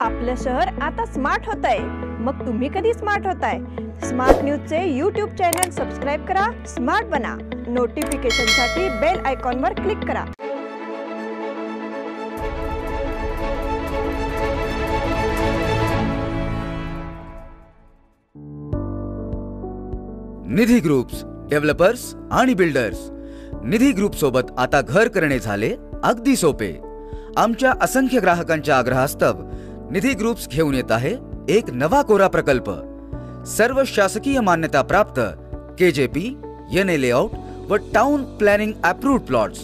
आपलं शहर आता स्मार्ट होतंय, मग तुम्ही कधी स्मार्ट होताय? स्मार्ट न्यूजचे YouTube चॅनल सबस्क्राइब करा, स्मार्ट बना। नोटिफिकेशनसाठी बेल आयकॉनवर क्लिक करा। निधी ग्रुप्स, डेव्हलपर्स आणि बिल्डर्स। निधी ग्रुप सोबत आता घर करणे झाले अगदी सोपे। आमच्या असंख्य ग्राहकांच्या आग्रहास्तव निधी ग्रुप्स घेऊन येत आहे एक नवा कोरा प्रकल्प। सर्व शासकीय मान्यता प्राप्त KJP, NA लेआउट व town planning approved plots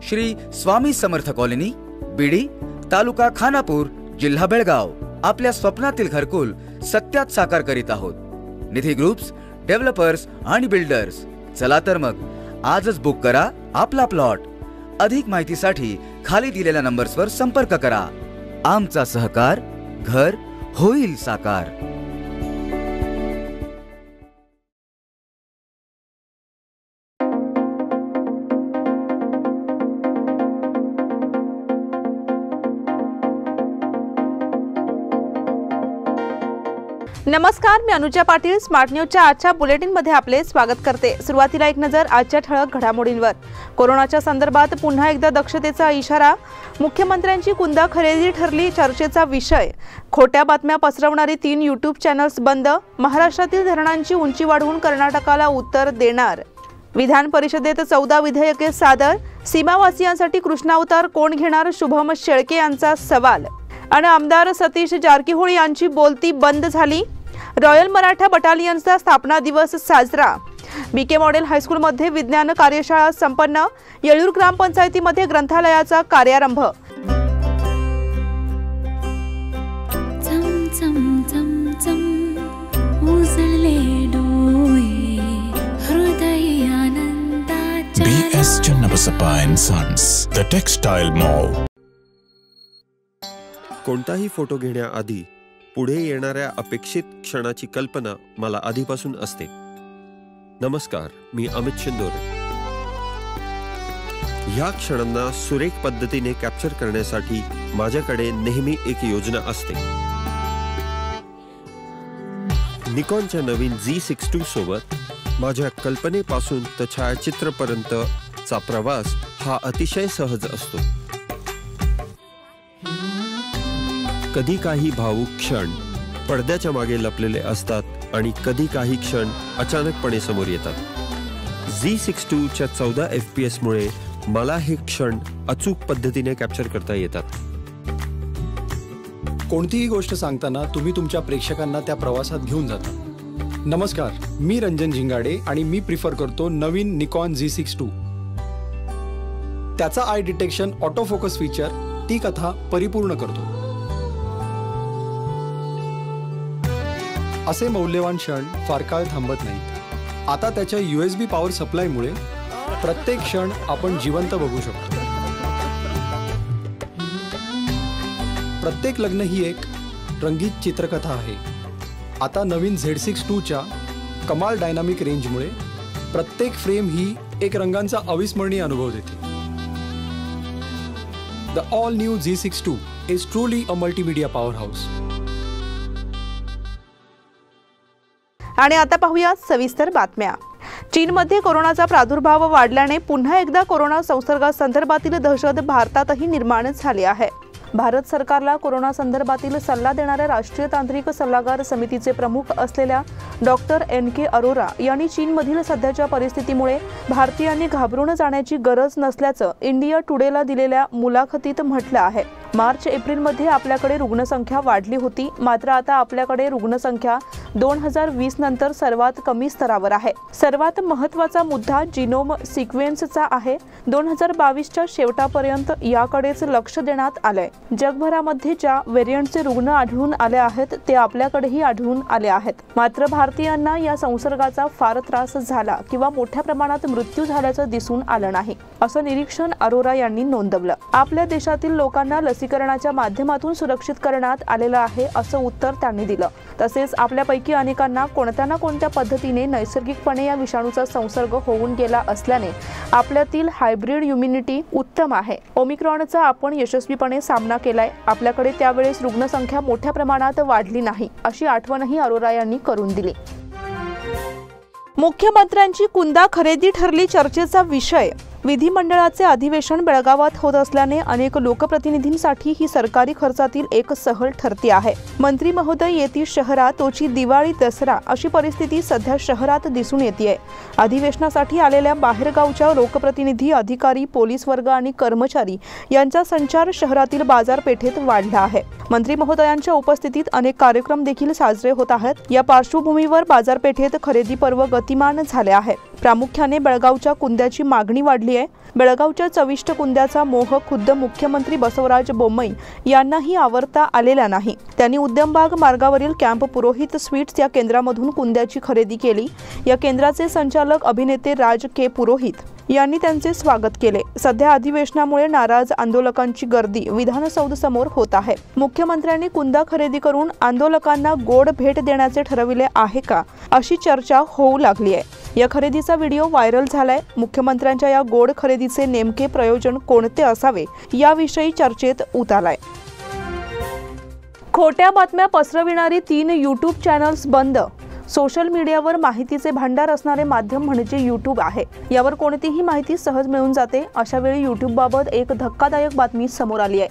Shri Swami Samarth colony, Bidi, taluka Khanapur, जिल्हा बेळगाव। आपल्या स्वप्नातील घरकुल सत्यात साकार करीत आहोत। निधी ग्रुप्स, डेव्हलपर्स आणि बिल्डर्स। चला तर मग आजच बुक करा आपला प्लॉट। अधिक माहितीसाठी खाली दिलेल्या नंबर्सवर संपर्क करा। आमचा सहकार घर होईल साकार। नमस्कार, मी अनुजा पाटील स्मार्ट न्यूजच्या आजच्या बुलेटिन मध्ये आपले स्वागत करते। सुरुवातीला एक नजर आजच्या ठळक घडामोडींवर। कोरोनाच्या संदर्भात पुन्हा एकदा दक्षतेचा इशारा। मुख्यमंत्र्यांची कुंदा खरेदी ठरली चर्चेचा विषय। खोट्या बातम्या पसरवणारी 3 YouTube चॅनल्स बंद। महाराष्ट्रातील धरणांची उंची वाढवून कर्नाटकाला उत्तर देणार। विधान परिषदेत 14 विधेयके सादर। सीमावासियांसाठी कृष्णावतार कोण घेणार, शुभम शेळके यांचा सवाल। आणि आमदार सतीश जारकीहोळी यांची बोलती बंद झाली। रॉयल मराठा बटालियनचा स्थापना दिवस साजरा। BK मॉडेल हायस्कूलमध्ये विज्ञान कार्यशाळा संपन्न। येळूर ग्रामपंचायतीमध्ये ग्रंथालयाचा कार्यारंभ। BS Channabasappa and Sons, the textile mall. कोणताही फोटो घेण्याआधी पुढे येणाऱ्या अपेक्षित क्षणाची कल्पना मला आधीपासून असते। नमस्कार, मी अमित शिंदोरे। ह्या क्षणांना सुरेख पद्धतीने कॅप्चर करण्यासाठी माझ्याकडे नेहमी एक योजना असते। निकॉनच्या नवीन Z62 सोबत माझ्या कल्पनेपासून तर छायाचित्रपर्यंतचा प्रवास हा अतिशय सहज असतो। कधी काही भावुक क्षण पडद्याच्या मागे लपलेले असतात आणि कधी काही क्षण अचानकपणे समोर येतात। Z62 च्या 14 FPS मुळे मला हे क्षण अचूक पद्धतीने कॅप्चर करता येतात। कोणतीही गोष्ट सांगताना तुम्ही तुमच्या प्रेक्षकांना त्या प्रवासात घेऊन जाता। नमस्कार, मी रंजन झिंगाडे आणि मी प्रिफर करतो नवीन निकॉन Z62। त्याचा I detection auto focus feature ती कथा परिपूर्ण करतो। असे मौल्यवान क्षण फार काळ थांबत नाहीत। आता त्याच्या USB पॉवर सप्लायमुळे प्रत्येक क्षण आपण जिवंत बघू शकतो। प्रत्येक लग्न ही एक रंगीत चित्रकथा आहे। आता नवीन Z62 च्या कमाल डायनामिक रेंजमुळे प्रत्येक फ्रेम ही एक रंगांचा अविस्मरणीय अनुभव देते। The all new Z62 is truly a multimedia power house. आणि आता पाहूया सविस्तर बातम्या। चीनमध्ये कोरोनाचा प्रादुर्भाव वाढल्याने पुन्हा एकदा कोरोना संसर्गासंदर्भातील दहशत भारतातही निर्माण झाली आहे। भारत सरकारला कोरोना संदर्भातील सल्ला देणाऱ्या राष्ट्रीय तांत्रिक सल्लागार समितीचे प्रमुख असलेल्या डॉक्टर NK अरोरा यांनी चीनमधील सध्याच्या परिस्थितीमुळे भारतीयांनी घाबरून जाण्याची गरज नसल्याचं इंडिया टुडेला दिलेल्या मुलाखतीत म्हटलं आहे। मार्च-एप्रिलमध्ये आपल्याकडे रुग्णसंख्या वाढली होती, मात्र आता आपल्याकडे रुग्णसंख्या 2020 नंतर सर्वात कमी स्तरावर आहे। सर्वात महत्त्वाचा मुद्दा जीनोम सिक्वेन्सचा आहे। 2022च्या शेवटापर्यंत याकडेच लक्ष देण्यात आलंय। जगभरामध्ये ज्या व्हेरियंटचे रुग्ण आढळून आले आहेत ते आपल्याकडेही आढळून आले आहेत, मात्र भारतीयांना या संसर्गाचा फार त्रास झाला किंवा मोठ्या प्रमाणात मृत्यू झाल्याचं दिसून आलं नाही, असं निरीक्षण अरोरा यांनी नोंदवलं। आपल्या देशातील लोकांना लसीकरणाच्या माध्यमातून सुरक्षित करण्यात आलेलं आहे असं उत्तर त्यांनी दिलं। तसेच आपल्यापैकी यापैकी अनेकांना कोणत्या ना कोणत्या पद्धतीने नैसर्गिकपणे या विषाणूचा संसर्ग होऊन गेला असल्याने आपल्यातील हायब्रिड इम्युनिटी उत्तम आहे. ओमिक्रॉनचा आपण यशस्वीपणे सामना केलाय. आपल्याकडे त्यावेळेस रुग्णसंख्या मोठ्या प्रमाणात वाढली नाही, अशी आठवणही अरोरा यांनी करून दिली. मुख्यमंत्र्यांची कुंदा खरेदी ठरली चर्चेचा विषय. विधिमंडळाचे अधिवेशन बेळगावात होत असल्याने अनेक लोकप्रतिनिधींसाठी ही सरकारी खर्चातील एक सहल ठरती आहे. मंत्री महोदय येतील शहरात, तोची दिवाळी दसरा अशी परिस्थिती सध्या शहरात दिसून येते. अधिवेशनासाठी आलेल्या बाहेरगावच्या लोकप्रतिनिधी, अधिकारी, पोलीस वर्ग आणि कर्मचारी यांचा संचार शहरातील बाजारपेठेत वाढला आहे. मंत्री महोदयांच्या उपस्थितीत अनेक कार्यक्रम देखील साजरे होत आहेत. या पार्श्वभूमीवर बाजारपेठेत खरेदी पर्व गतिमान झाले आहे. प्रामुख्याने बेळगावच्या कुंद्याची मागणी वाढली आहे. बेळगावच्या चविष्ट कुंद्याचा मोह खुद्द मुख्यमंत्री बसवराज बोम्मई यांनाही आवरता आलेला नाही. त्यांनी उद्यमबाग मार्गावरील कॅम्प पुरोहित स्वीट्स या केंद्रामधून कुंद्याची खरेदी केली. या केंद्राचे संचालक अभिनेते राज के पुरोहित यांनी त्यांचे स्वागत केले. सध्या अधिवेशनामुळे नाराज आंदोलकांची गर्दी विधानसौधसमोर होत आहे. मुख्यमंत्र्यांनी कुंदा खरेदी करून आंदोलकांना गोड भेट देण्याचे ठरविले आहे का, अशी चर्चा होऊ लागली आहे. या खरेदीचा व्हिडिओ व्हायरल झालाय. मुख्यमंत्र्यांच्या या गोड खरेदीचे नेमके प्रयोजन कोणते असावे याविषयी चर्चेत उतारलाय. खोट्या बातम्या पसरविणारी 3 यूट्यूब चॅनल्स बंद. सोशल मीडियावर माहितीचे भांडार असणारे माध्यम म्हणजे यूट्यूब आहे. यावर कोणतीही माहिती सहज मिळून जाते. अशा वेळी यूट्यूबबाबत एक धक्कादायक बातमी समोर आली आहे.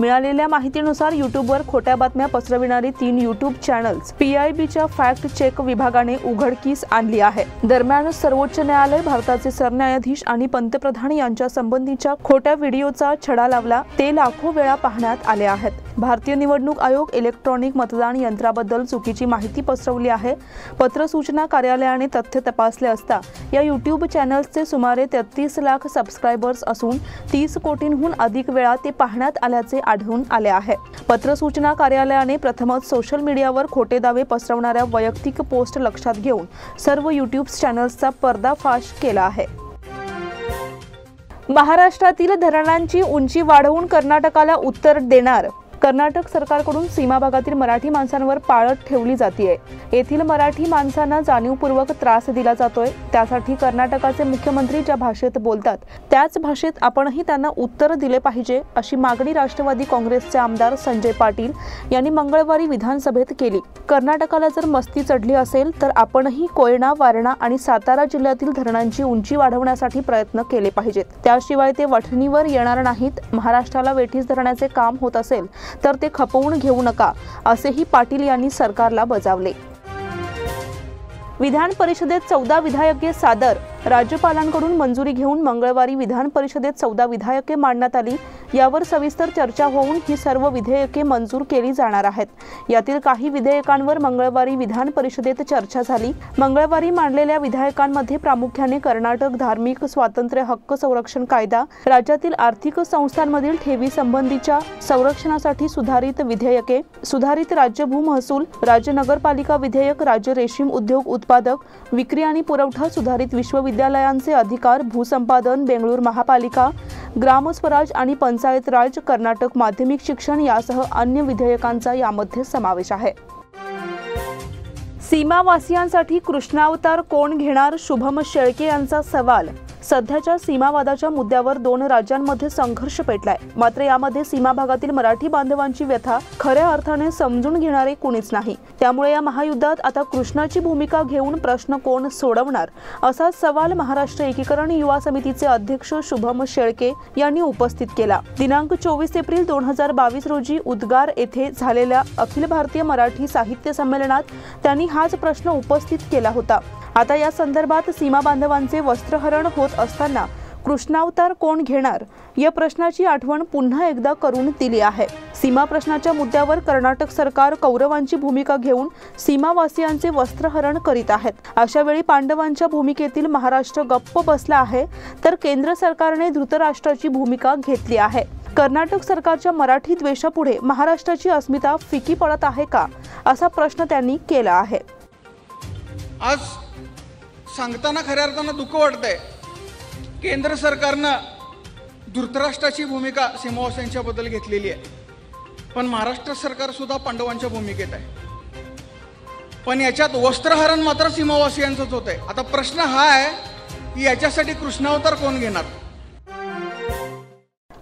मिळालेल्या माहितीनुसार यूट्यूबवर खोट्या बातम्या पसरविणारी 3 यूट्यूब चॅनल्स PIBच्या फॅक्ट चेक विभागाने उघडकीस आणली आहे. दरम्यान सर्वोच्च न्यायालय, भारताचे सरन्यायाधीश आणि पंतप्रधान यांच्या संबंधीच्या खोट्या व्हिडिओचा छडा लावला. ते लाखो वेळा पाहण्यात आले आहेत. भारतीय निवडणूक आयोग इलेक्ट्रॉनिक मतदान यंत्राबद्दल चुकीची माहिती पसरवली आहे. पत्र सूचना कार्यालयाने तथ्य तपासले असता या यूट्यूब चॅनल्सचे सुमारे 33 लाख सबस्क्रायबर्स असून 30 कोटींहून अधिक वेळा ते पाहण्यात आल्याचे आढळून आले आहे. पत्र सूचना कार्यालयाने प्रथमच सोशल मीडियावर खोटे दावे पसरवणाऱ्या वैयक्तिक पोस्ट लक्षात घेऊन सर्व यूट्यूब चॅनल्सचा पर्दाफाश केला आहे. महाराष्ट्रातील धरणांची उंची वाढवून कर्नाटकाला उत्तर देणार. कर्नाटक सरकारकडून सीमा भागातील मराठी माणसांवर पाळत ठेवली जाते. येथील मराठी माणसांना जाणीवपूर्वक त्रास दिला जातोय. त्यासाठी कर्नाटकाचे मुख्यमंत्री ज्या भाषेत बोलतात त्याच भाषेत आपणही त्यांना उत्तर दिले पाहिजे, अशी मागणी राष्ट्रवादी काँग्रेसचे आमदार संजय पाटील यांनी मंगळवारी विधानसभेत केली. कर्नाटकाला जर मस्ती चढली असेल तर आपणही कोयना, वारणा आणि सातारा जिल्ह्यातील धरणांची उंची वाढवण्यासाठी प्रयत्न केले पाहिजेत. त्याशिवाय ते वठणीवर येणार नाहीत. महाराष्ट्राला वेठीस धरण्याचे काम होत असेल तर ते खपवून घेऊ नका, असेही पाटील यांनी सरकारला बजावले. विधान परिषदेत 14 विधेयके सादर. राज्यपालांकडून मंजुरी घेऊन मंगळवारी विधान परिषदेत 14 विधेयके मांडण्यात आली. यावर सविस्तर चर्चा होऊन ही सर्व विधेयके मंजूर केली जाणार आहेत. यातील काही विधेयकांवर मंगळवारी विधान परिषदेत चर्चा झाली. मंगळवारी मांडलेल्या विधेयकांमध्ये प्रामुख्याने कर्नाटक धार्मिक स्वातंत्र्य हक्क संरक्षण कायदा, राज्यातील आर्थिक संस्थांमधील ठेवी संबंधीच्या संरक्षणासाठी सुधारित विधेयके, सुधारित राज्य भूमहसूल, राज्य नगरपालिका विधेयक, राज्य रेशीम उद्योग उत्पादक, विक्री आणि पुरवठा, सुधारित विश्वविद्यालयांचे अधिकार, भूसंपादन, बेंगळूर महापालिका, ग्रामस्वराज आणि पंचायत राज, कर्नाटक माध्यमिक शिक्षण यासह अन्य विधेयकांचा यामध्ये समावेश आहे. सीमावासियांसाठी कृष्णावतार कोण घेणार? शुभम शेळके यांचा सवाल. सध्याच्या सीमावादाच्या मुद्द्यावर 2 राज्यांमध्ये संघर्ष पेटलाय. मात्र यामध्ये सीमा भागातील मराठी बांधवांची व्यथा खऱ्या अर्थाने समजून घेणारे कुणीच नाही. त्यामुळे या महायुद्धात आता कृष्णाची भूमिका घेऊन प्रश्न कोण सोडवणार, असा सवाल महाराष्ट्र एकीकरण युवा समितीचे अध्यक्ष शुभम शेळके यांनी उपस्थित केला. दिनांक 24 एप्रिल 2022 रोजी उद्गार येथे झालेल्या अखिल भारतीय मराठी साहित्य संमेलनात त्यांनी हाच प्रश्न उपस्थित केला होता. आता या संदर्भात सीमा बांधवांचे वस्त्रहरण होत असताना कृष्णावतार कोण घेणार या प्रश्नाची आठवण पुन्हा एकदा करून दिली आहे. सीमा प्रश्नाच्या मुद्द्यावर कर्नाटक सरकार कौरवांची भूमिका घेऊन सीमावासियांचे वस्त्रहरण करीत आहेत. अशा वेळी पांडवांच्या भूमिकेतील महाराष्ट्र गप्प बसला आहे, तर केंद्र सरकारने धृतराष्ट्राची भूमिका घेतली आहे. कर्नाटक सरकारच्या मराठी द्वेषापुढे महाराष्ट्राची अस्मिता फिकी पडत आहे का, असा प्रश्न त्यांनी केला आहे. आज सांगताना खऱ्या अर्थानं दुःख वाटतंय. केंद्र सरकारनं धृतराष्ट्राची भूमिका सीमावासियांच्याबद्दल घेतलेली आहे, पण महाराष्ट्र सरकार सुद्धा पांडवांच्या भूमिकेत आहे. पण याच्यात वस्त्रहरण मात्र सीमावासियांचंच होतंय. आता प्रश्न हा आहे की याच्यासाठी कृष्णावतार कोण घेणार.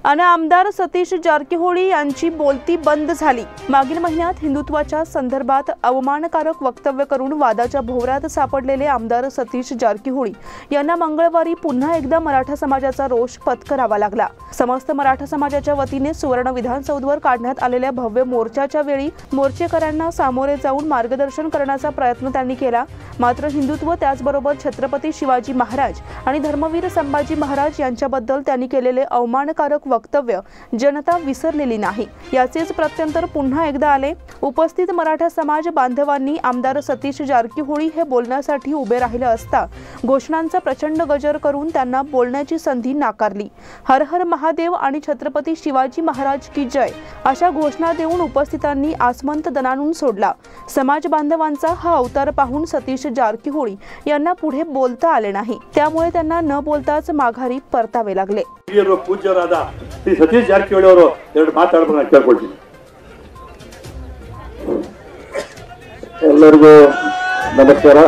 आणि आमदार सतीश जारकीहोळी यांची बोलती बंद झाली. मागील महिन्यात हिंदुत्वाच्या संदर्भात अवमानकारक वक्तव्य करून वादाच्या भोवऱ्यात सापडलेले आमदार सतीश जारकीहोळी यांना मंगळवारी पुन्हा एकदा मराठा समाजाचा रोष पत्करावा लागला. समस्त मराठा समाजाच्या वतीने सुवर्ण विधानसौधवर काढण्यात आलेल्या भव्य मोर्चाच्या वेळी मोर्चेकऱ्यांना सामोरे जाऊन मार्गदर्शन करण्याचा प्रयत्न त्यांनी केला. मात्र हिंदुत्व त्याचबरोबर छत्रपती शिवाजी महाराज आणि धर्मवीर संभाजी महाराज यांच्याबद्दल त्यांनी केलेले अवमानकारक वक्तव्य जनता विसरलेली नाही. याचेच प्रत्यंतर पुन्हा एकदा आले. उपस्थित मराठा समाज बांधवांनी आमदार सतीश जारकीहोळी हे बोलण्यासाठी उभे राहिले असता घोषणांचा प्रचंड गजर करून त्यांना बोलण्याची संधी नाकारली. हर हर महादेव आणि छत्रपती शिवाजी महाराज की जय अशा घोषणा देऊन उपस्थितांनी आसमंत दणाणून सोडला. समाज बांधवांचा हा अवतार पाहून सतीश जारकीहोळी यांना पुढे बोलता आले नाही. त्यामुळे त्यांना न बोलताच माघारी परतावे लागले. ಪೂಜ್ಯರಾದ ಶ್ರೀ ಸತೀಶ್ ಜಾರಕಿಹೊಳಿ ಅವರು ಎರಡು ಮಾತಾಡೋದನ್ನ ಕೇಳ್ಕೊಳ್ತೀನಿ. ಎಲ್ಲರಿಗೂ ನಮಸ್ಕಾರ.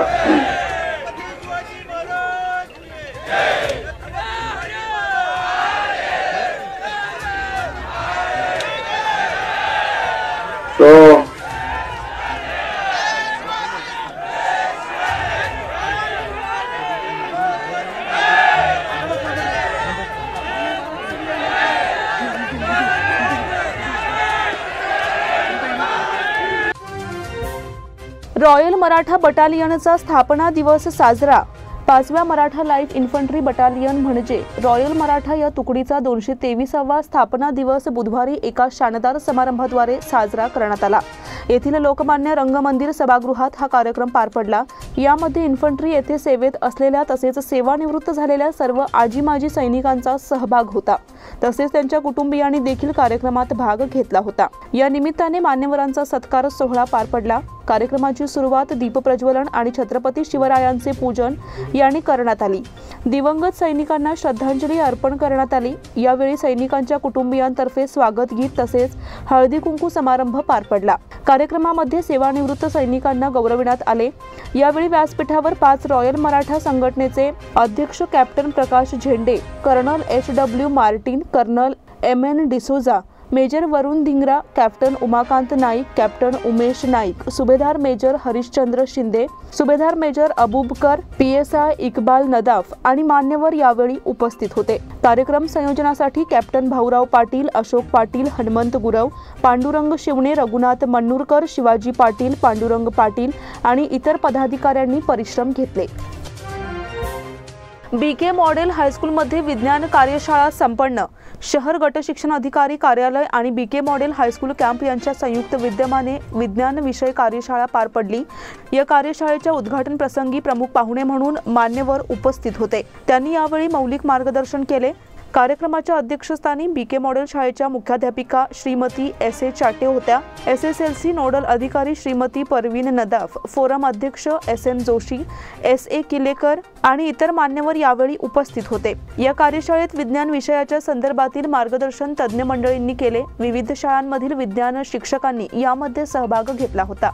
रॉयल मराठा बटालियनचा स्थापना दिवस साजरा. 5व्या मराठा लाईट इन्फंट्री बटालियन म्हणजे रॉयल मराठा या तुकडीचा 223वा स्थापना दिवस बुधवारी एका शानदार समारंभाद्वारे साजरा करण्यात आला. येथील लोकमान्य रंगमंदिर सभागृहात हा कार्यक्रम पार पडला. यामध्ये इन्फंट्री येथे सेवेत असलेल्या तसेच सेवानिवृत्त झालेल्या सर्व आजी माजी सैनिकांचा सहभाग होता. तसेच त्यांच्या कुटुंबियांनी देखील कार्यक्रमात भाग घेतला होता. या निमित्ताने मान्यवरांचा सत्कार सोहळा पार पडला. कार्यक्रमाची सुरुवात दीपप्रज्वलन आणि छत्रपती शिवरायांचे पूजन यांनी करण्यात आली. दिवंगत सैनिकांना श्रद्धांजली अर्पण करण्यात आली. यावेळी सैनिकांच्या कुटुंबियांतर्फे स्वागत गीत तसेच हळदी कुंकू समारंभ पार पडला. कार्यक्रमामध्ये सेवानिवृत्त सैनिकांना गौरविण्यात आले. यावेळी व्यासपीठावर 5 रॉयल मराठा संघटनेचे अध्यक्ष captain Prakash Zende, colonel HW Martin, colonel MN D'Souza, major Varun Dhingra, captain Umakant Naik, captain Umesh Naik, subedar major Harishchandra Shinde, subedar major Abubakar, PSI Iqbal Nadaf आणि मान्यवर यावेळी उपस्थित होते. कार्यक्रम संयोजनासाठी कॅप्टन भाऊराव पाटील, अशोक पाटील, हनुमंत गुरव, पांडुरंग शिवणे, रघुनाथ मन्नूरकर, शिवाजी पाटील, पांडुरंग पाटील आणि इतर पदाधिकाऱ्यांनी परिश्रम घेतले. BK मॉडेल हायस्कूलमध्ये विज्ञान कार्यशाळा संपन्न. शहर गट शिक्षण अधिकारी कार्यालय आणि BK मॉडेल हायस्कूल कॅम्प यांच्या संयुक्त विद्यमाने विज्ञान विषय कार्यशाळा पार पडली. या कार्यशाळेच्या उद्घाटन प्रसंगी प्रमुख पाहुणे म्हणून मान्यवर उपस्थित होते. त्यांनी यावेळी मौलिक मार्गदर्शन केले. कार्यक्रमाच्या अध्यक्षस्थानी BK मॉडेल शाळेच्या मुख्याध्यापिका श्रीमती SA चाटे होत्या. SSLC नोडल अधिकारी श्रीमती परवीन नदाफ, फोरम अध्यक्ष SM जोशी, SA किलेकर आणि इतर मान्यवर यावेळी उपस्थित होते. या कार्यशाळेत विज्ञान विषयाच्या संदर्भातील मार्गदर्शन तज्ज्ञ मंडळींनी केले. विविध शाळांमधील विज्ञान शिक्षकांनी यामध्ये सहभाग घेतला होता.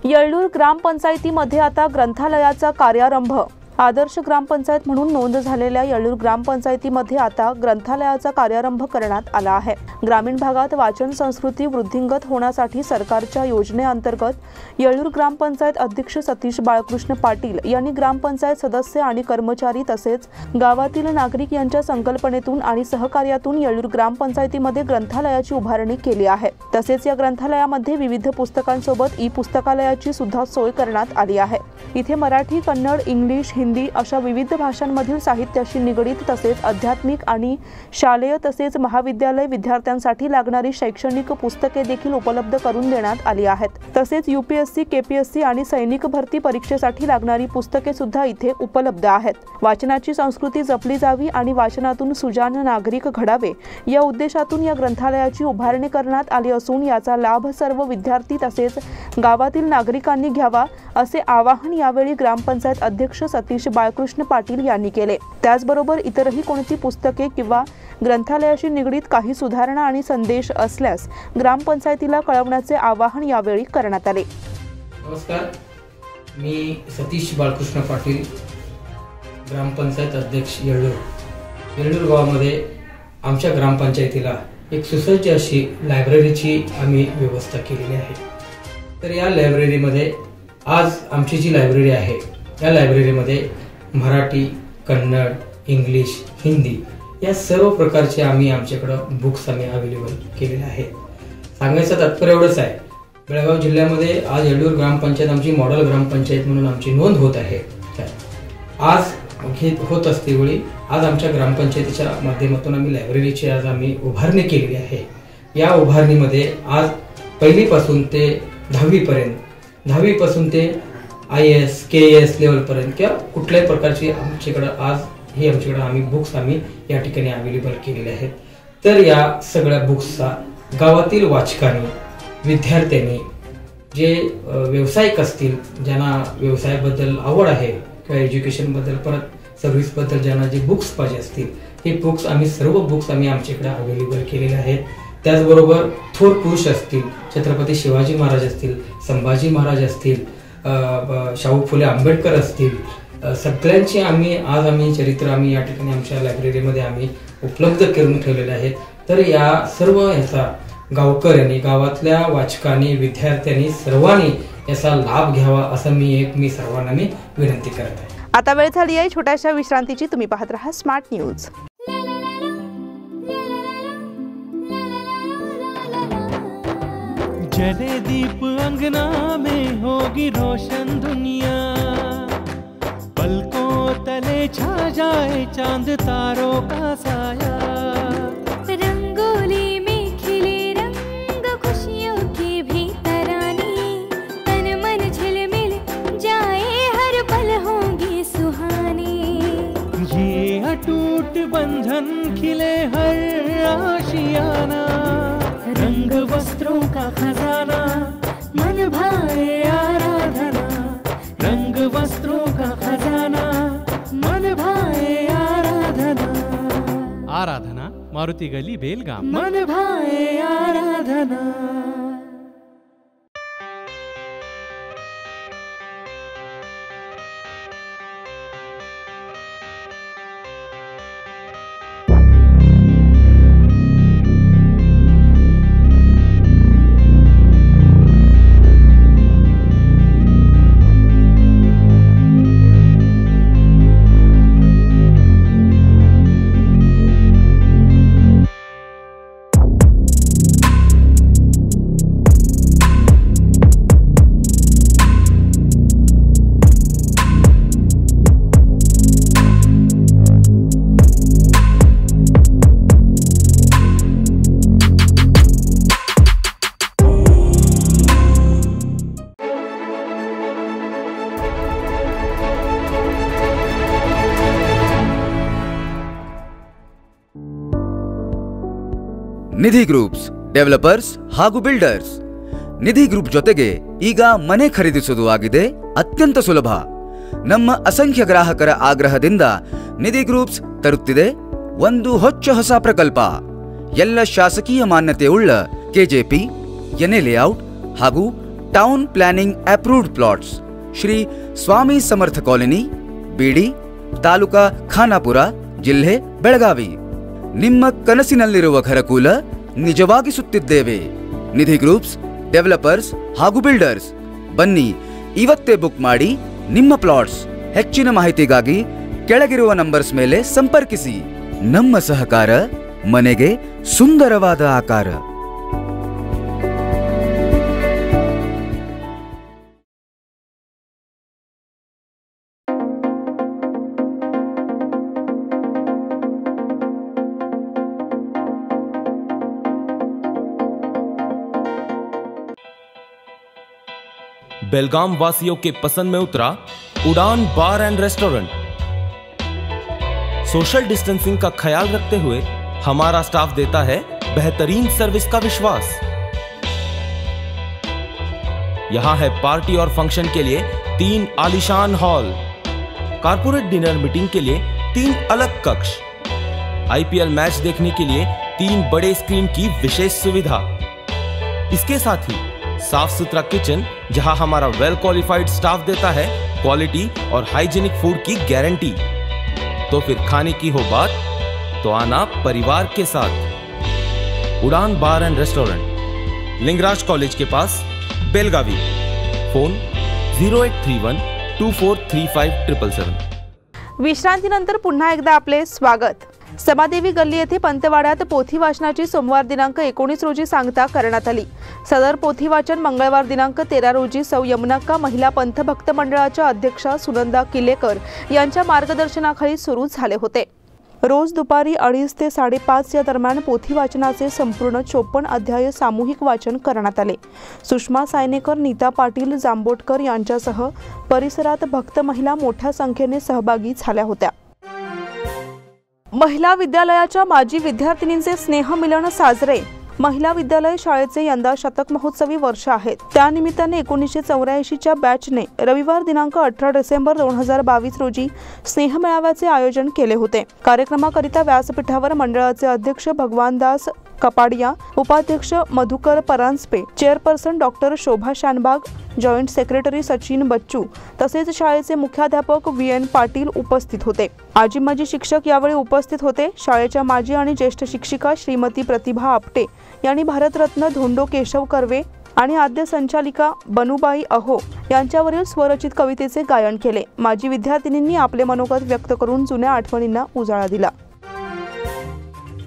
येळ्ळूर ग्रामपंचायतीमध्ये आता ग्रंथालयाचा कार्यारंभ. आदर्श ग्रामपंचायत म्हणून नोंद झालेल्या येळ्ळूर ग्रामपंचायतीमध्ये आता ग्रंथालयाचा कार्यारंभ करण्यात आला आहे. ग्रामीण भागात वाचन संस्कृती वृद्धिंगत होण्यासाठी सरकारच्या योजनेअंतर्गत येळ्ळूर ग्रामपंचायत अध्यक्ष सतीश बाळकृष्ण पाटील यांनी ग्रामपंचायत सदस्य आणि कर्मचारी तसेच गावातील नागरिक यांच्या संकल्पनेतून आणि सहकार्यातून येळ्ळूर ग्रामपंचायतीमध्ये ग्रंथालयाची उभारणी केली आहे. तसेच या ग्रंथालयामध्ये विविध पुस्तकांसोबत पुस्तकालयाची सुद्धा सोय करण्यात आली आहे. इथे मराठी, कन्नड, इंग्लिश, हिंदी अशा विविध भाषांमधील साहित्याशी निगडीत तसेच आध्यात्मिक आणि शालेय तसेच महाविद्यालय विद्यार्थ्यांसाठी लागणारी शैक्षणिक पुस्तके देखील उपलब्ध करून देण्यात आली आहेत. तसेच UPSC, KPSC आणि सैनिक भरती परीक्षेसाठी लागणारी पुस्तके सुद्धा इथे उपलब्ध आहेत. वाचनाची संस्कृती जपली जावी आणि वाचनातून सुजाण नागरिक घडावे या उद्देशातून या ग्रंथालयाची उभारणी करण्यात आली असून याचा लाभ सर्व विद्यार्थी तसेच गावातील नागरिकांनी घ्यावा असे आवाहन यावेळी ग्रामपंचायत अध्यक्ष सतीश बाळकृष्ण पाटील यांनी केले. त्याचबरोबर इतरही कोणती पुस्तके किंवा ग्रंथालयाशी निगडीत काही सुधारणा आणि संदेश असल्यास ग्रामपंचायतीला कळवण्याचे आवाहन यावेळी करण्यात आले. नमस्कार, मी सतीश बाळकृष्ण पाटील, ग्रामपंचायत अध्यक्ष येळूर। येळूर गावामध्ये आमच्या ग्रामपंचायतीला एक सुसज्ज अशी लायब्ररीची आम्ही व्यवस्था केलेली आहे। तर या लायब्ररीमध्ये आज आमची जी लायब्ररी आहे या लायब्ररीमध्ये मराठी, कन्नड, इंग्लिश, हिंदी या सर्व प्रकारचे आम्ही आमच्याकडं बुक्स आम्ही अवेलेबल केलेले आहेत। सांगायचं तात्पर्य एवढंच आहे, बेळगाव जिल्ह्यामध्ये आज येळूर ग्रामपंचायत आमची मॉडेल ग्रामपंचायत म्हणून आमची नोंद होत आहे। आज होत असते वेळी आज आमच्या ग्रामपंचायतीच्या माध्यमातून आम्ही लायब्ररीची आज आम्ही उभारणी केलेली आहे। या उभारणीमध्ये आज पहिलीपासून ते 10वी पर्यंत, 10वी पासून ते IAS, KAS लेवल पर्यंत किंवा कुठल्याही प्रकारची आमच्याकडे आज हे आमच्याकडे आम्ही बुक्स आम्ही या ठिकाणी अवेलेबल केलेले आहेत। तर या सगळ्या बुक्सचा गावातील वाचकांनी, विद्यार्थ्यांनी, जे व्यावसायिक असतील, ज्यांना व्यवसायाबद्दल आवड आहे किंवा एज्युकेशनबद्दल परत सर्व्हिसबद्दल ज्यांना जे बुक्स पाहिजे असतील, हे बुक्स आम्ही सर्व बुक्स आम्ही आमच्याकडे अवेलेबल केलेले आहेत। त्याचबरोबर थोर पुरुष असतील, छत्रपती शिवाजी महाराज असतील, संभाजी महाराज असतील, शाहू फुले आंबेडकर असतील, सगळ्यांची आम्ही चरित्र आम्ही या ठिकाणी आमच्या लायब्ररीमध्ये आम्ही उपलब्ध करून ठेवलेले आहेत। तर या सर्व ह्याचा गावकऱ्यांनी, गावातल्या वाचकांनी, विद्यार्थ्यांनी सर्वांनी याचा लाभ घ्यावा असं मी सर्वांना विनंती करत आहे। आता वेळ झाली आहे छोट्याशा विश्रांतीची। तुम्ही पाहत रहा स्मार्ट न्यूज। जले दीप अंगना में होगी रोशन दुनिया, पलकों तले छा जाए चांद तारों का साया, रंगोली में खिले रंग खुशियों की भी तरानी, तन मन झिलमिल जाए हर पल होंगी सुहानी, ये अटूट बंधन खिले हर आशियाना, रंग वस्त्रों का खजाना मन भाए आराधना, रंग वस्त्रों का खजाना मन भाए आराधना, आराधना मारुति गली बेलगाम, मन भाए आराधना। ನಿಧಿ ಗ್ರೂಪ್ಸ್ ಡೆವಲಪರ್ಸ್ ಹಾಗೂ ಬಿಲ್ಡರ್ಸ್। ನಿಧಿ ಗ್ರೂಪ್ ಜೊತೆಗೆ ಈಗ ಮನೆ ಖರೀದಿಸುವುದು ಆಗಿದೆ ಅತ್ಯಂತ ಸುಲಭ। ನಮ್ಮ ಅಸಂಖ್ಯ ಗ್ರಾಹಕರ ಆಗ್ರಹದಿಂದ ನಿಧಿ ಗ್ರೂಪ್ಸ್ ತರುತ್ತಿದೆ ಒಂದು ಹೊಸ ಪ್ರಕಲ್ಪ। ಎಲ್ಲ ಶಾಸಕೀಯ ಮಾನ್ಯತೆಯುಳ್ಳ ಕೆಜೆಪಿ, ಎನ್ಎ ಲೇಔಟ್ ಹಾಗೂ town planning approved plots Shri Swami Samarth colony, Bidi, taluka Khanapur, ಜಿಲ್ಲೆ ಬೆಳಗಾವಿ। ನಿಮ್ಮ ಕನಸಿನಲ್ಲಿರುವ ಘರಕೂಲ ನಿಜವಾಗಿಸುತ್ತಿದ್ದೇವೆ। ನಿಧಿ ಗ್ರೂಪ್ಸ್ ಡೆವಲಪರ್ಸ್ ಹಾಗೂ ಬಿಲ್ಡರ್ಸ್, ಬನ್ನಿ ಇವತ್ತೇ ಬುಕ್ ಮಾಡಿ ನಿಮ್ಮ ಪ್ಲಾಟ್ಸ್। ಹೆಚ್ಚಿನ ಮಾಹಿತಿಗಾಗಿ ಕೆಳಗಿರುವ ನಂಬರ್ಸ್ ಮೇಲೆ ಸಂಪರ್ಕಿಸಿ। ನಮ್ಮ ಸಹಕಾರ ಮನೆಗೆ ಸುಂದರವಾದ ಆಕಾರ। बेलगाम वासियों के पसंद में उतरा उड़ान बार एंड रेस्टोरेंट। सोशल डिस्टेंसिंग का ख्याल रखते हुए हमारा स्टाफ देता है बेहतरीन सर्विस का विश्वास। यहां है पार्टी और फंक्शन के लिए 3 आलीशान हॉल, कारपोरेट डिनर मीटिंग के लिए 3 अलग कक्ष, IPL मैच देखने के लिए 3 बड़े स्क्रीन की विशेष सुविधा। इसके साथ ही साफ सुथरा किचन जहां हमारा वेल क्वालिफाइड स्टाफ देता है क्वालिटी और हाइजीनिक फूड की गारंटी। तो फिर खाने की हो बात तो आना परिवार के साथ। उड़ान बार एंड रेस्टोरेंट, लिंगराज कॉलेज के पास, बेलगावी। फोन 0831 2435 विश्रांतीनंतर पुन्हा एकदा आपले स्वागत। समादेवी गल्ली येथे पंतवाड्यात पोथी वाचनाची सोमवार दिनांक 19 रोजी सांगता करण्यात आली। सदर पोथी वाचन मंगळवार दिनांक 13 रोजी सौ यमुनाक्का महिला पंथ भक्त मंडळाच्या अध्यक्षा सुनंदा किल्लेकर यांच्या मार्गदर्शनाखाली सुरू झाले होते। रोज दुपारी 2:30 ते 5:30 या दरम्यान पोथी वाचनाचे संपूर्ण 54 अध्याय सामूहिक वाचन करण्यात आले। सुषमा सायनेकर, नीता पाटील, जांबोटकर यांच्यासह परिसरात भक्त महिला मोठ्या संख्येने सहभागी झाल्या होत्या। महिला विद्यालयाच्या माजी विद्यार्थिनींचे स्नेहमिलन साजरे। महिला विद्यालय शाळेचे यंदा शतक महोत्सवी वर्ष आहेत। त्यानिमित्ताने 1984च्या बॅचने रविवार दिनांक 18 डिसेंबर 2022 रोजी स्नेहमेळाव्याचे आयोजन केले होते। कार्यक्रमाकरिता व्यासपीठावर मंडळाचे अध्यक्ष भगवानदास कपाडिया, उपाध्यक्ष मधुकर परांजपे, चेअरपर्सन डॉक्टर शोभा शानबाग, जॉइंट सेक्रेटरी सचिन बच्चू तसेच शाळेचे मुख्याध्यापक VN पाटील उपस्थित होते। आजी माजी शिक्षक यावेळी उपस्थित होते। शाळेच्या माजी आणि ज्येष्ठ शिक्षिका श्रीमती प्रतिभा आपटे यांनी भारतरत्न धोंडो केशव कर्वे आणि आद्य संचालिका बनुबाई अहो यांच्यावरील स्वरचित कवितेचे गायन केले। माजी विद्यार्थिनींनी आपले मनोगत व्यक्त करून जुन्या आठवणींना उजाळा दिला।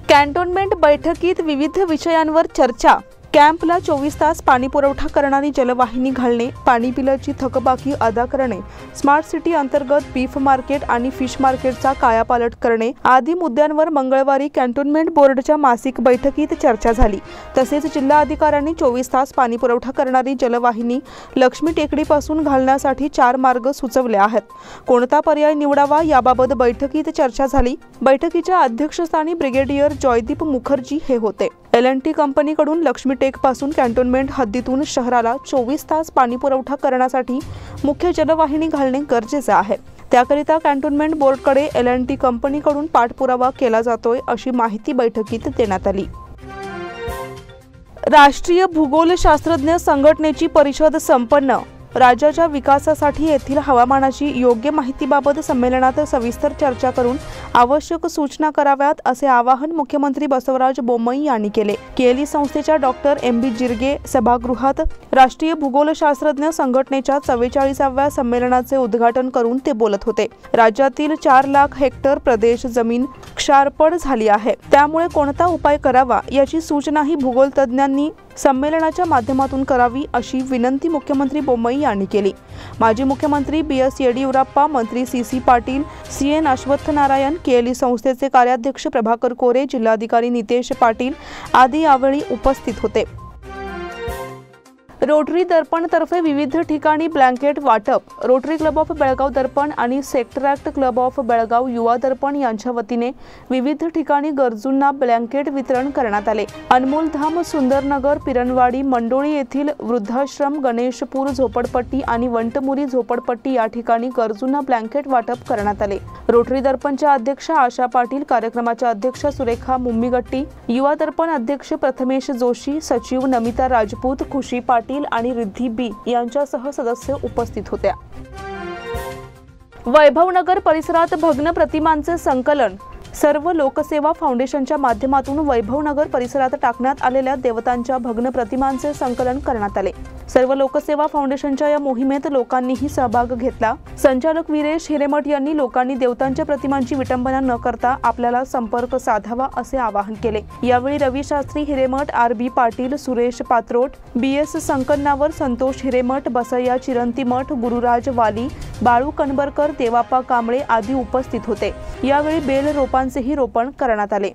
कॅन्टोन्मेंट बैठकीत विविध विषयांवर चर्चा। कॅम्पला 24 तास पाणी पुरवठा करणारी जलवाहिनी घालणे, पाणी बिलाची थकबाकी अदा करणे, स्मार्ट सिटी अंतर्गत बीफ मार्केट आणि फिश मार्केटचा कायापालट करणे आदी मुद्द्यांवर मंगळवारी कॅन्टोन्मेंट बोर्डच्या मासिक बैठकीत चर्चा झाली। तसेच जिल्हा अधिकाऱ्यांनी 24 तास पाणी पुरवठा करणारी जलवाहिनी लक्ष्मी टेकडीपासून घालण्यासाठी 4 मार्ग सुचवले आहेत। कोणता पर्याय निवडावा याबाबत बैठकीत चर्चा झाली। बैठकीच्या अध्यक्षस्थानी ब्रिगेडियर जयदीप मुखर्जी हे होते। L&T कंपनीकडून लक्ष्मी टेक पासून कॅन्टोन्मेंट हद्दीतून शहराला 24 तास पाणी पुरवठा करण्यासाठी मुख्य जलवाहिनी घालणे गरजेचे आहे। त्याकरिता कॅन्टोन्मेंट बोर्डकडे L&T कंपनीकडून पाठपुरावा केला जातोय अशी माहिती बैठकीत देण्यात आली। राष्ट्रीय भूगोलशास्त्रज्ञ संघटनेची परिषद संपन्न। राज्याच्या विकासासाठी येथील हवामानाची योग्य माहितीबाबत संमेलनात सविस्तर चर्चा करून आवश्यक सूचना कराव्यात असे आवाहन मुख्यमंत्री बसवराज बोम्मई यांनी केले। केली संस्थेच्या डॉक्टर MB जिरगे सभागृहात राष्ट्रीय भूगोलशास्त्रज्ञ संघटनेच्या 44व्या संमेलनाचे उद्घाटन करून ते बोलत होते। राज्यातील 4 लाख हेक्टर प्रदेश जमीन क्षारपड झाली आहे, त्यामुळे कोणता उपाय करावा याची सूचनाही भूगोलतज्ञांनी संमेलनाच्या माध्यमातून करावी अशी विनंती मुख्यमंत्री बोम्मई यांनी केली। माजी मुख्यमंत्री BS येडियुरप्पा, मंत्री CC पाटील, CN अश्वत्थनारायण, केली संस्थेचे कार्याध्यक्ष प्रभाकर कोरे, जिल्हाधिकारी नितेश पाटील आदी यावेळी उपस्थित होते। रोटरी दर्पण तर्फे विविध ठिकाणी ब्लँकेट वाटप। रोटरी क्लब ऑफ बेळगाव दर्पण आणि सेक्टरॅक्ट क्लब ऑफ बेळगाव युवा दर्पण यांच्या वतीने विविध ठिकाणी गरजूंना ब्लँकेट वितरण करण्यात आले। अनमोलधाम, सुंदरनगर, पिरणवाडी, मंडोळी येथील वृद्धाश्रम, गणेशपूर झोपडपट्टी आणि वंटमुरी झोपडपट्टी या ठिकाणी गरजूंना ब्लँकेट वाटप करण्यात आले। रोटरी दर्पणच्या अध्यक्ष आशा पाटील, कार्यक्रमाच्या अध्यक्ष सुरेखा मुम्मीगट्टी, युवा दर्पण अध्यक्ष प्रथमेश जोशी, सचिव नमिता राजपूत, खुशी पाटील आणि रिद्धी B यांच्यासह सदस्य उपस्थित होत्या। वैभवनगर परिसरात भग्न प्रतिमांचे संकलन। सर्व लोकसेवा फाउंडेशनच्या माध्यमातून वैभवनगर परिसरात टाकण्यात आलेल्या देवतांच्या भग्न प्रतिमांचे संकलन करण्यात आले। सर्व लोकसेवा फाउंडेशनच्या या मोहिमेत लोकांनीही सहभाग घेतला। संचालक वीरेश हिरेमठ यांनी लोकांनी देवतांच्या प्रतिमांची विटंबना न करता आपल्याला संपर्क साधावा असे आवाहन केले। यावेळी रवी शास्त्री हिरेमठ, RB पाटील, सुरेश पात्रोट, BS संकन्नावर, संतोष हिरेमठ, बसय्या चिरंतीमठ, गुरुराज वाली, बाळू कनबरकर, देवाप्पा कांबळे आदी उपस्थित होते। यावेळी बेल रोपांचेही रोपण करण्यात आले।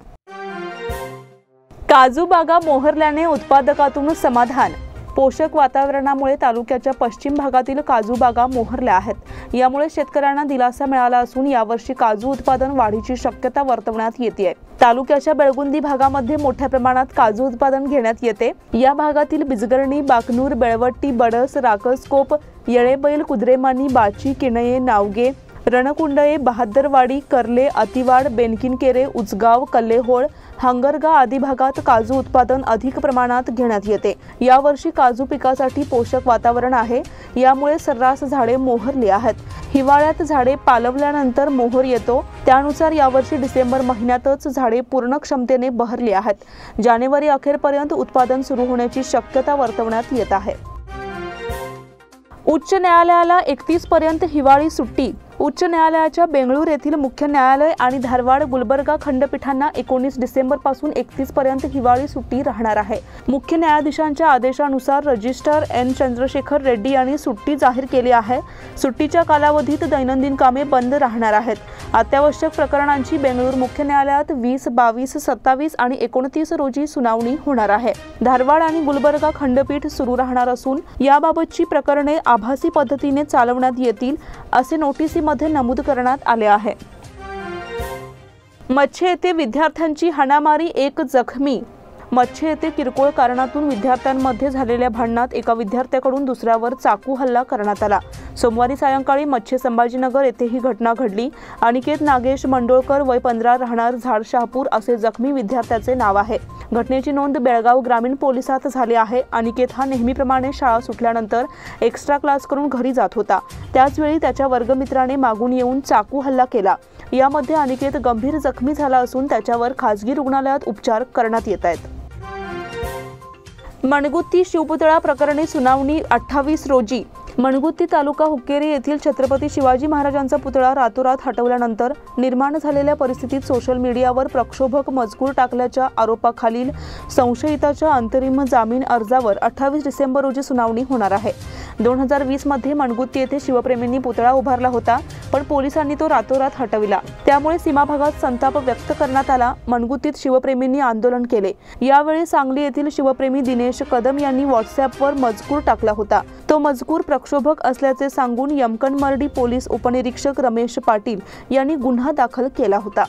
काजू बागा मोहरल्याने उत्पादकातून समाधान। पोषक वातावरणामुळे तालुक्याच्या पश्चिम भागातील काजू बागा मोहरल्या आहेत। यामुळे शेतकऱ्यांना दिलासा मिळाला असून यावर्षी काजू उत्पादन वाढीची शक्यता वर्तवण्यात येते। तालुक्याच्या बेळगुंदी भागामध्ये मोठ्या प्रमाणात काजू उत्पादन घेण्यात येते। या भागातील बिजगर्णी, बाकनूर, बेळवट्टी, बडस, राकसकोप, येळेबैल, कुद्रेमानी, बाची, किणये, नावगे रणकुंडये, बहादरवाडी, कर्ले, अतिवाड, बेनकिनकेरे, उचगाव, कल्लेहोळ, हंगरगा आदी भागात काजू उत्पादन अधिक प्रमाणात घेण्यात येते। यावर्षी काजू पिकासाठी पोषक वातावरण आहे, यामुळे सर्रास झाडे मोहरली आहेत। हिवाळ्यात झाडे पालवल्यानंतर मोहर येतो, त्यानुसार यावर्षी डिसेंबर महिन्यातच झाडे पूर्ण क्षमतेने बहरली आहेत। जानेवारी अखेरपर्यंत उत्पादन सुरू होण्याची शक्यता वर्तवण्यात येत आहे। उच्च न्यायालयाला 31 पर्यंत हिवाळी सुट्टी। उच्च न्यायालयाच्या बेंगळूर येथील मुख्य न्यायालय आणि धारवाड गुलबर्गा खंडपीठांना 19 डिसेंबर पासून 31 पर्यंत हिवाळी सुट्टी राहणार आहे। मुख्य न्यायाधीशांच्या आदेशानुसार रजिस्ट्रार एन चंद्रशेखर रेड्डी यांनी सुट्टी जाहीर केली आहे। सुट्टीच्या कालावधीत दैनंदिन कामे बंद राहणार आहेत। अत्यावश्यक प्रकरणांची बेंगळूर मुख्य न्यायालयात 20, 22, 27 आणि 29 रोजी सुनावणी होणार आहे। धारवाड आणि गुलबर्गा खंडपीठ सुरू राहणार असून याबाबतची प्रकरणे आभासी पद्धतीने चालवण्यात येतील असे नोटीसीमध्ये नमूद करण्यात आले आहे। मच्छे येथे विद्यार्थ्यांची हाणामारी, 1 जखमी। मच्छे येथे किरकोळ कारणातून विद्यार्थ्यांमध्ये झालेल्या भांडणात एका विद्यार्थ्याकडून दुसऱ्यावर चाकू हल्ला करण्यात आला। सोमवारी सायंकाळी मच्छे संभाजीनगर येथे ही घटना घडली। अनिकेत नागेश मंडोळकर, वय 15, राहणार झाडशहापूर असे जखमी विद्यार्थ्याचे नाव आहे। घटनेची नोंद बेळगाव ग्रामीण पोलिसात झाली आहे। अनिकेत हा नेहमीप्रमाणे शाळा सुटल्यानंतर एक्स्ट्रा क्लास करून घरी जात होता। त्याचवेळी त्याच्या वर्गमित्राने मागून येऊन चाकू हल्ला केला। यामध्ये अनिकेत गंभीर जखमी झाला असून त्याच्यावर खासगी रुग्णालयात उपचार करण्यात येत आहेत। मणगुत्ती शिवपुतळा प्रकरणी सुनावणी 28 रोजी। मणगुत्ती तालुका हुक्केरी येथील छत्रपती शिवाजी महाराजांचा पुतळा रातोरात हटवल्यानंतर निर्माण झालेल्या परिस्थितीत सोशल मीडियावर प्रक्षोभक मजकूर टाकल्याच्या आरोपाखालील संशयिताच्या अंतरिम जामीन अर्जावर 28 डिसेंबर रोजी सुनावणी होणार आहे। 2020 मध्ये मणगुत्ती येथे शिवप्रेमींनी पुतळा उभारला होता, पण पोलिसांनी तो रातोरात हटविला। त्यामुळे सीमा भागात संताप व्यक्त करण्यात आला। मणगुत्तीत शिवप्रेमींनी आंदोलन केले। यावेळी सांगली येथील शिवप्रेमी दिनेश कदम यांनी व्हॉट्सअॅपवर मजकूर टाकला होता। तो मजकूर प्रक्षोभक असल्याचे सांगून यमकनमर्डी पोलीस उपनिरीक्षक रमेश पाटील यांनी गुन्हा दाखल केला होता।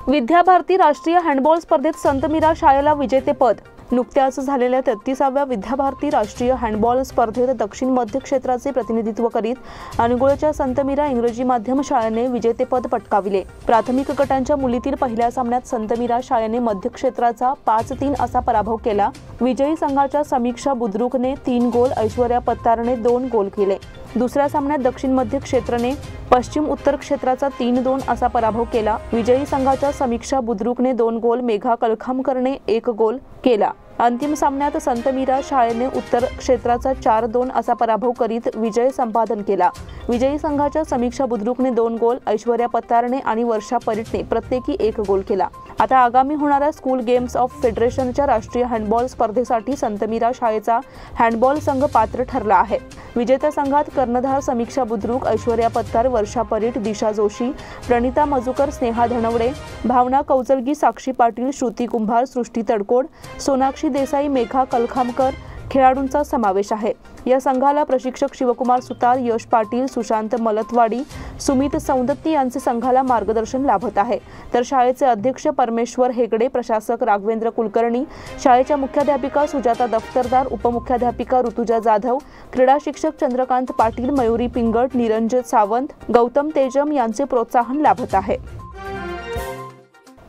विद्याभारती राष्ट्रीय हँडबॉल स्पर्धेत संत मीरा शाळेला विजेतेपद। नुकत्याच झालेल्या 33व्या विद्याभारती राष्ट्रीय हँडबॉल स्पर्धेत दक्षिण मध्य क्षेत्राचे प्रतिनिधित्व करीत अनुगुळच्या संत मीरा इंग्रजी माध्यम शाळेने विजेतेपद पटकाविले। प्राथमिक गटांच्या मुलीतील पहिल्या सामन्यात संत मीरा शाळेने मध्य क्षेत्राचा 5-3 असा पराभव केला। विजयी संघाच्या समीक्षा बुद्रुकने 3 गोल, ऐश्वर्या पत्तारने 2 गोल केले। दुसऱ्या सामन्यात दक्षिण मध्य क्षेत्राने पश्चिम उत्तर क्षेत्राचा 3-2 असा पराभव केला। विजयी संघाच्या समीक्षा बुद्रुकने 2 गोल, मेघा कलखामकरने 1 गोल केला। अंतिम सामन्यात संत मीरा शाळेने उत्तर क्षेत्राचा 4-2 असा पराभव करीत विजय संपादन केला। विजयी संघाच्या समीक्षा बुद्रुकने 2 गोल, ऐश्वर्या पत्तारने आणि वर्षा परिटने प्रत्येकी 1 गोल केला। आता आगामी होणाऱ्या स्कूल गेम्स ऑफ फेडरेशनच्या राष्ट्रीय हँडबॉल स्पर्धेसाठी संत मीरा शाळेचा हँडबॉल संघ पात्र ठरला आहे। विजेत्या संघात कर्णधार समीक्षा बुद्रुक, ऐश्वर्या पत्तार, वर्षा परिट, दिशा जोशी, प्रणिता मजुकर, स्नेहा धनवडे, भावना कौजलगी, साक्षी पाटील, श्रुती कुंभार, सृष्टी तडकोड, सोनाक्षी देसाई, मेघा कलखामकर खेळाडूंचा समावेश आहे। या संघाला प्रशिक्षक शिवकुमार सुतार, यश पाटील, सुशांत मलतवाडी, सुमित सौंदत्ती यांचे संघाला मार्गदर्शन लाभत आहे। तर शाळेचे अध्यक्ष परमेश्वर हेगडे, प्रशासक राघवेंद्र कुलकर्णी, शाळेच्या मुख्याध्यापिका सुजाता दफ्तरदार, उपमुख्याध्यापिका ऋतुजा जाधव, क्रीडा शिक्षक चंद्रकांत पाटील, मयुरी पिंगट, निरंजन सावंत, गौतम तेजम यांचे प्रोत्साहन लाभत आहे।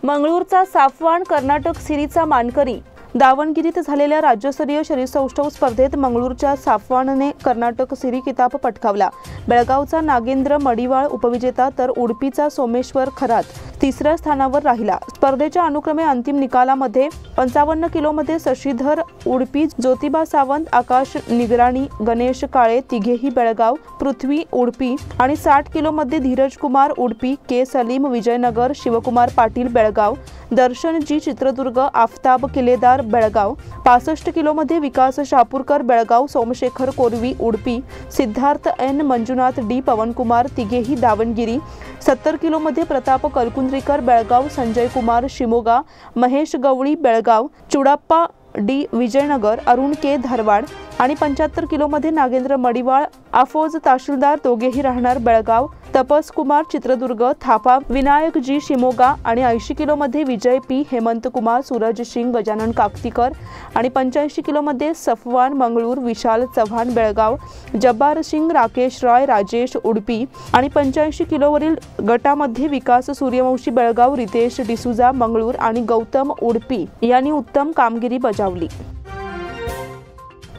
मंगळूरचा साफवान कर्नाटक सिरीजचा मानकरी। दावणगिरीत झालेल्या राज्यस्तरीय शरीरसौष्ठव स्पर्धेत मंगळूरच्या साफवानने कर्नाटक सिरी किताब पटकावला। बेळगावचा नागेंद्र मडिवाळ उपविजेता तर उडपीचा सोमेश्वर खरात तिसऱ्या स्थानावर राहिला। स्पर्धेच्या अनुक्रमे अंतिम निकालामध्ये 55 किलोमध्ये शशीधर उडपी, ज्योतिबा सावंत, आकाश निगराणी, गणेश काळे तिघेही बेळगाव, पृथ्वी उडपी आणि 60 किलोमध्ये धीरज कुमार उडपी, के सलीम विजयनगर, शिवकुमार पाटील बेळगाव, दर्शन जी चित्रदुर्ग, आफताब किलेदार बेळगाव, 65 किलोमध्ये विकास शापूरकर बेळगाव, सोमशेखर कोरवी उडपी, सिद्धार्थ एन, मंजुनाथ डी, पवनकुमार तिघेही दावणगिरी, 70 किलोमध्ये प्रताप कलकुंद्रीकर बेळगाव, संजय कुमार शिमोगा, महेश गवळी बेळगाव, चुडाप्पा डी विजयनगर, अरुण के धारवाड आणि 75 किलोमध्ये नागेंद्र मडिवाळ, आफोज तहसीलदार दोघेही राहणार बेळगाव, तपस कुमार चित्रदुर्ग, थापा विनायक जी शिमोगा आणि 80 किलोमध्ये विजय पी, हेमंत कुमार, सूरज सिंग, गजानन काकतीकर आणि 85 किलोमध्ये सफवान मंगळूर, विशाल चव्हाण बेळगाव, जब्बार सिंग, राकेश रॉय, राजेश उडपी आणि 85 किलोवरील गटामध्ये विकास सूर्यवंशी बेळगाव, रितेश डिसुजा मंगळूर आणि गौतम उडपी यांनी उत्तम कामगिरी बजावली.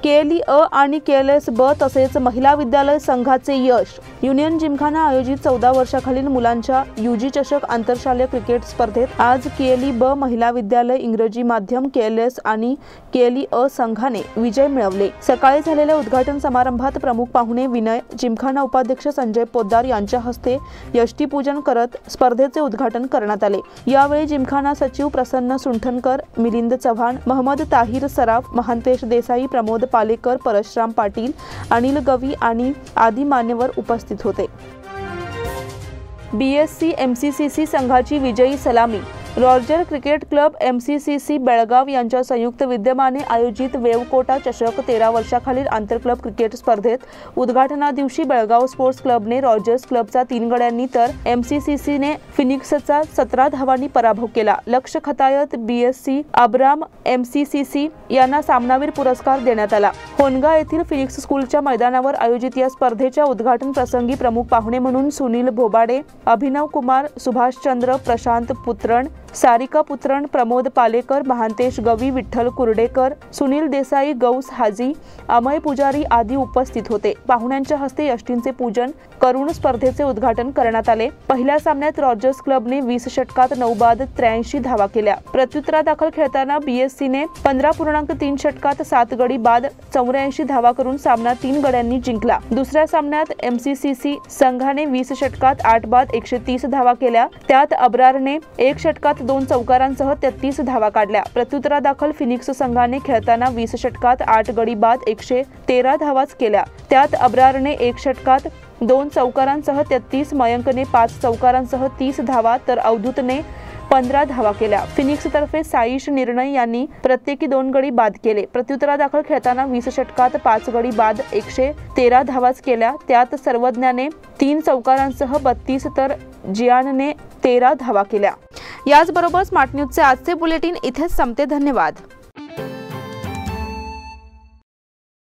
केएलई अ आणि केएलएस ब तसेच महिला विद्यालय संघाचे यश. युनियन जिमखाना आयोजित 14 वर्षाखालील मुलांच्या यूजी चषक आंतरशालेय क्रिकेट स्पर्धेत आज केएलई ब महिला विद्यालय इंग्रजी माध्यम, केएलएस आणि केएलई अ संघाने विजय मिळवले. सकाळी झालेल्या उद्घाटन समारंभात प्रमुख पाहुणे विनय, जिमखाना उपाध्यक्ष संजय पोद्दार यांच्या हस्ते यष्टीपूजन करत स्पर्धेचे उद्घाटन करण्यात आले. यावेळी जिमखाना सचिव प्रसन्न सुंठनकर, मिलिंद चव्हाण, महम्मद ताहिर सराफ, महांतेश देसाई, प्रमोद पालेकर, परशुराम पाटील, अनिल गवी आणि आदी मान्यवर उपस्थित होते. बीएससी एमसीसीसी संघाची विजयी सलामी. रॉजर क्रिकेट क्लब एमसीसीसी बेळगाव यांच्या संयुक्त विद्यमाने आयोजित वेवकोटा चषक 13 वर्षाखालील आंतरक्लब क्रिकेट स्पर्धेत उद्घाटना दिवशी बेळगाव स्पोर्ट्स क्लबने रॉजर्स क्लबचा 3 गड्यांनी तर एमसीसीसीने फिनिक्सचा 17 धावांनी पराभव केला. लक्ष्य खतायत बीएससी अब्राम एमसीसीसी यांना सामनावीर पुरस्कार देण्यात आला. होनगा येथील फिनिक्स स्कूलच्या मैदानावर आयोजित या स्पर्धेच्या उद्घाटन प्रसंगी प्रमुख पाहुणे म्हणून सुनील भोबाडे, अभिनव कुमार, सुभाषचंद्र, प्रशांत पुत्रण, सारिका पुत्रण, प्रमोद पालेकर, महांतेश गवी, विठ्ठल कुर्डेकर, सुनील देसाई, गौस हाजी, अमय पुजारी आदी उपस्थित होते. पाहुण्यांच्या हस्ते यष्टींचे पूजन करून स्पर्धेचे उद्घाटन करण्यात आले. पहिल्या सामन्यात रॉजर्स क्लबने 20 षटकात 9 बाद 83 धावा केल्या. प्रत्युत्तरादाखल खेळताना बीएससीने 15.3 षटकात 7 गडी बाद 84 धावा करून सामना 3 गड्यांनी जिंकला. दुसऱ्या सामन्यात एमसीसीसी संघाने 20 षटकात 8 बाद 130 धावा केल्या. त्यात अब्रारने 1 षटकात 2 चौकारांसह 33 धावा काढल्या. प्रत्युत्तरादाखल फिनिक्स संघाने खेळताना 20 षटकात 8 गडी बाद 113 धावाच केल्या. त्यात अब्रारने 1 षटकात 2 चौकारांसह 33, मयंकने 5 चौकारांसह 30 धावा तर अवधूतने 15 धावा केल्या. फिनिक्स तर्फे साईश निर्णय यांनी प्रत्येकी 2 गडी बाद केले. प्रत्युत्तरादाखल खेळताना 20 षटकात 5 गडी बाद 113 धावाच केल्या. त्यात सर्वज्ञाने 3 चौकारांसह 32 तर जियानने 13 धावा केल्या. याचबरोबर स्मार्ट न्यूजचे आजचे बुलेटिन इथेच संपते. धन्यवाद.